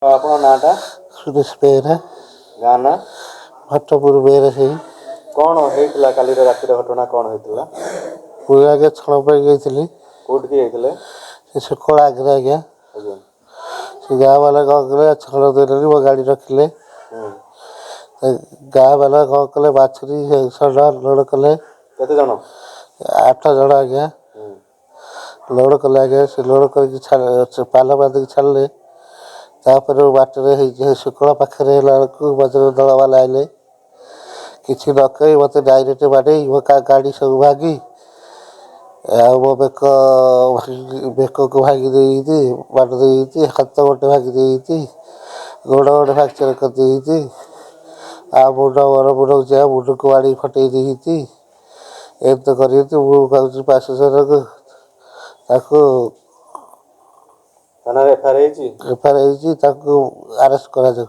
ଆପଣ ନାଁଟା? ସୁରେଶ ବେହେରା। ଗାଁ ନା? ଭଟ୍ଟପୁର ବେହେରା ସେଇ। କ'ଣ ହେଇଥିଲା କାଲିର ରାତିର ଘଟଣା କ'ଣ ହେଇଥିଲା? ମୁଁ ଆଜ୍ଞା ଛଣ ପାଇଁ ଯାଇଥିଲି। କୋଉଠିକି ଯାଇଥିଲେ? ସେ ଶୁଖଳ ଆଗରେ ଆଜ୍ଞା। ଆଜ୍ଞା। ସେ ଗାଁ ବାଲା କ'ଣ କଲେ ଛଣ ଦେଲେନି, ମୋ ଗାଡ଼ି ରଖିଲେ। ଗାଁ ବାଲା କ'ଣ କଲେ ବାଛୁରୀ ଷଣ୍ଢ ଲୋଡ଼ କଲେ। କେତେ ଜଣ? 8 ଜଣ ଆଜ୍ଞା। ଲୋଡ଼ କଲେ ଆଜ୍ଞା। ସେ ଲୋଡ଼ କରିକି ପାଲ ବାନ୍ଧିକି ଛାଡ଼ିଲେ। ତାପରେ ବାଟରେ ହେଇଛି ଶୁଖଳ ପାଖରେ ହେଲା ବେଳକୁ ବଜରଙ୍ଗ ଦଳ ବାଲା ଆଇଲେ। କିଛି ନ କହି ମୋତେ ଡାଇରେକ୍ଟ ବାଡ଼େଇ ମୋ ଗାଡ଼ି ସବୁ ଭାଙ୍ଗି, ଆଉ ମୋ ବେକକୁ ଭାଙ୍ଗି ଦେଇଛି, ବାଡ଼ ଦେଇଛି, ହାତ ଗୋଟେ ଭାଙ୍ଗି ଦେଇଛି, ଗୋଡ଼ ଗୋଟେ ଫ୍ରାକ୍ଚର କରିଦେଇଛି, ଆଉ ମୁଣ୍ଡକୁ ବାଡ଼େଇ ଫଟେଇ ଦେଇଛି। ଏମିତି କରିଛି। ମୁଁ ଭାବୁଛି ପ୍ରଶାସନକୁ ତାକୁ ଥାନାରେ ଏଫଆଇଆର ହେଇଛି? ଏଫଆଇଆର ହେଇଛି, ତାକୁ ଆରେଷ୍ଟ କରାଯାଉ।